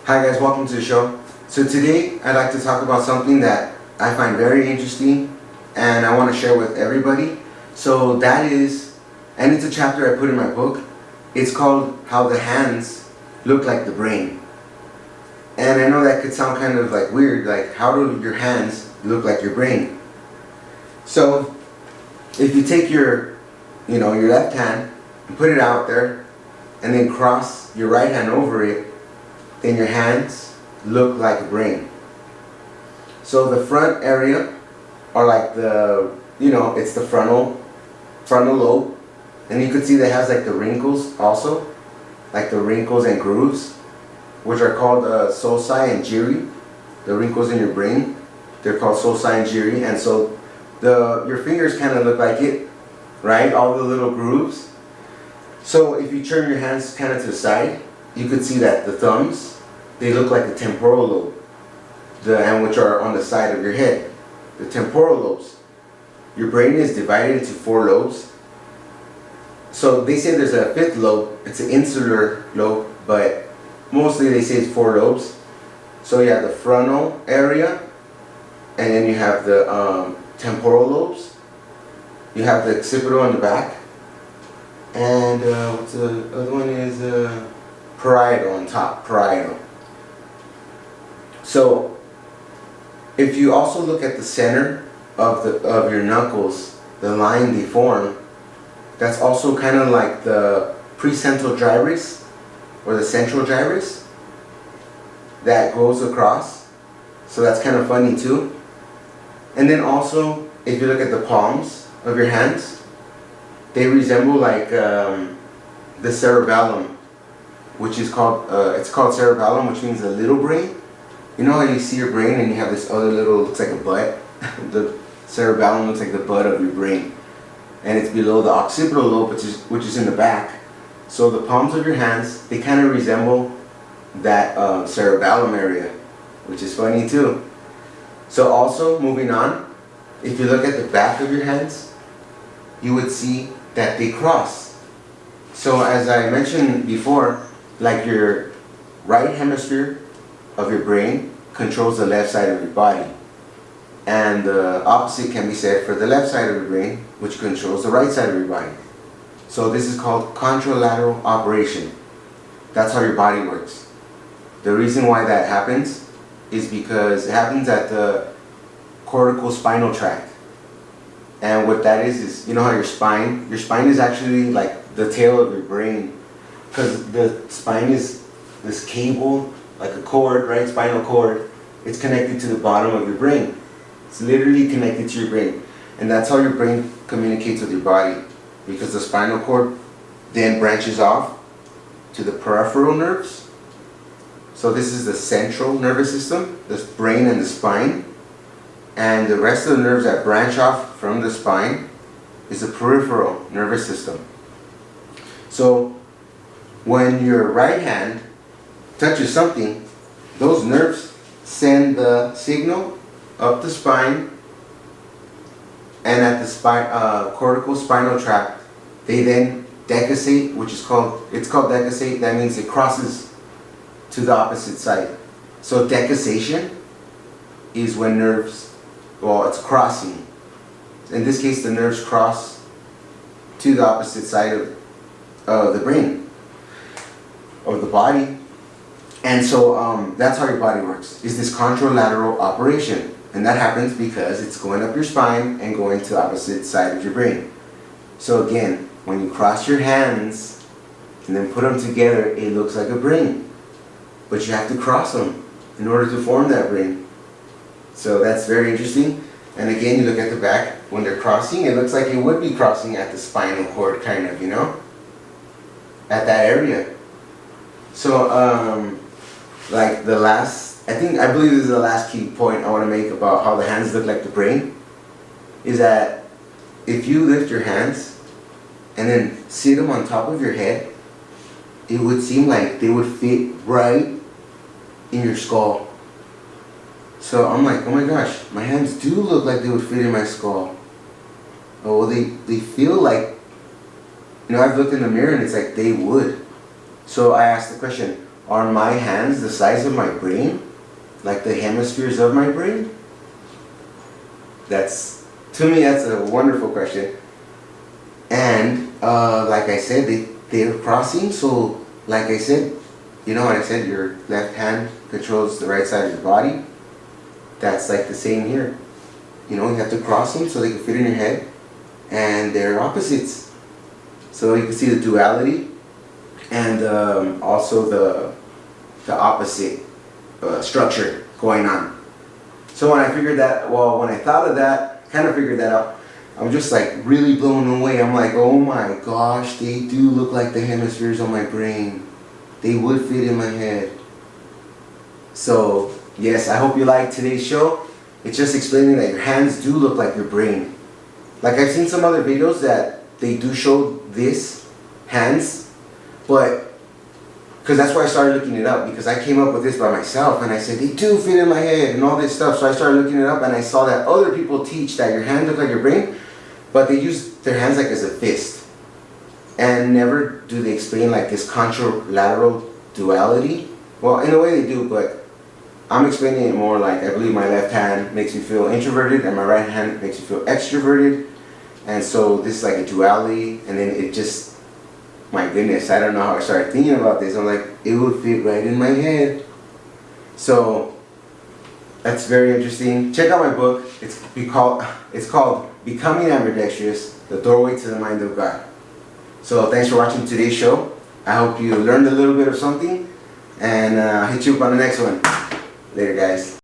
Hi guys, welcome to the show. So today I'd like to talk about something that I find very interesting and I want to share with everybody. So that is, and it's a chapter I put in my book. It's called How the Hands Look Like the Brain. And I know that could sound kind of like weird, like how do your hands look like your brain? So if you take your left hand and put it out there and then cross your right hand over it, then your hands look like a brain. So the front area are like it's the frontal lobe, and you could see that it has like the wrinkles also, like the wrinkles and grooves, which are called sulci and gyri. The wrinkles in your brain, they're called sulci and gyri, and so your fingers kind of look like it, right? All the little grooves. So if you turn your hands kind of to the side, you could see that the thumbs, they look like the temporal lobe, and which are on the side of your head. The temporal lobes. Your brain is divided into 4 lobes. So they say there's a 5th lobe. It's an insular lobe, but mostly they say it's 4 lobes. So you have the frontal area, and then you have the temporal lobes. You have the occipital on the back, and what's the other one is parietal on top. Parietal. So if you also look at the center of your knuckles, the line they form, that's also kind of like the precentral gyrus or the central gyrus that goes across. So that's kind of funny too. And then also, if you look at the palms of your hands, they resemble like the cerebellum, which is called it's called cerebellum, which means a little brain. You know how you see your brain and you have this other little, looks like a butt? The cerebellum looks like the butt of your brain. And it's below the occipital lobe, which is in the back. So the palms of your hands, they kind of resemble that cerebellum area, which is funny too. So also, moving on, if you look at the back of your hands, you would see that they cross. So as I mentioned before, like your right hemisphere of your brain controls the left side of your body, and the opposite can be said for the left side of your brain, which controls the right side of your body. So this is called contralateral operation. That's how your body works. The reason why that happens is because it happens at the cortical spinal tract. And what that is you know how your spine is actually like the tail of your brain, because the spine is this cable, like a cord, right? Spinal cord. It's connected to the bottom of your brain. It's literally connected to your brain. And that's how your brain communicates with your body, because the spinal cord then branches off to the peripheral nerves. So this is the central nervous system, the brain and the spine. And the rest of the nerves that branch off from the spine is the peripheral nervous system. So when your right hand touches something, those nerves send the signal up the spine, and at the cortical spinal tract, they then decussate, it's called decussate. That means it crosses to the opposite side. So decussation is when nerves, it's crossing. In this case, the nerves cross to the opposite side of the brain, of the body. And so that's how your body works, is this contralateral operation. And that happens because it's going up your spine and going to the opposite side of your brain. So again, when you cross your hands and then put them together, it looks like a brain. But you have to cross them in order to form that brain. So that's very interesting. And again, you look at the back, when they're crossing, it looks like it would be crossing at the spinal cord, kind of, at that area. So, like I believe this is the last key point I want to make about how the hands look like the brain, is that if you lift your hands and then sit them on top of your head, it would seem like they would fit right in your skull. So I'm like, oh my gosh, my hands do look like they would fit in my skull. Oh, well, they feel like, I've looked in the mirror and it's like they would. So I asked the question, are my hands the size of my brain? Like the hemispheres of my brain? To me, that's a wonderful question. And like I said, they're crossing. So like I said, you know what I said, your left hand controls the right side of your body. That's like the same here. You know, you have to cross them so they can fit in your head. And they're opposites. So you can see the duality and also the opposite structure going on. So when I thought of that, kind of figured that out, I'm just like really blown away. I'm like, oh my gosh, they do look like the hemispheres on my brain. They would fit in my head. So yes, I hope you liked today's show. It's just explaining that your hands do look like your brain. Like I've seen some other videos that they do show this, hands, but because that's why I started looking it up, because I came up with this by myself and I said they do fit in my head and all this stuff. So I started looking it up and I saw that other people teach that your hands look like your brain, but they use their hands like as a fist. And never do they explain like this contralateral duality. Well, in a way they do, but I'm explaining it more like I believe my left hand makes me feel introverted and my right hand makes me feel extroverted. And so this is like a duality, and then it just, my goodness, I don't know how I started thinking about this. I'm like, it would fit right in my head. So that's very interesting. Check out my book. It's called Becoming Ambidextrous, The Doorway to the Mind of God. So thanks for watching today's show. I hope you learned a little bit of something, and I'll hit you up on the next one. Later, guys.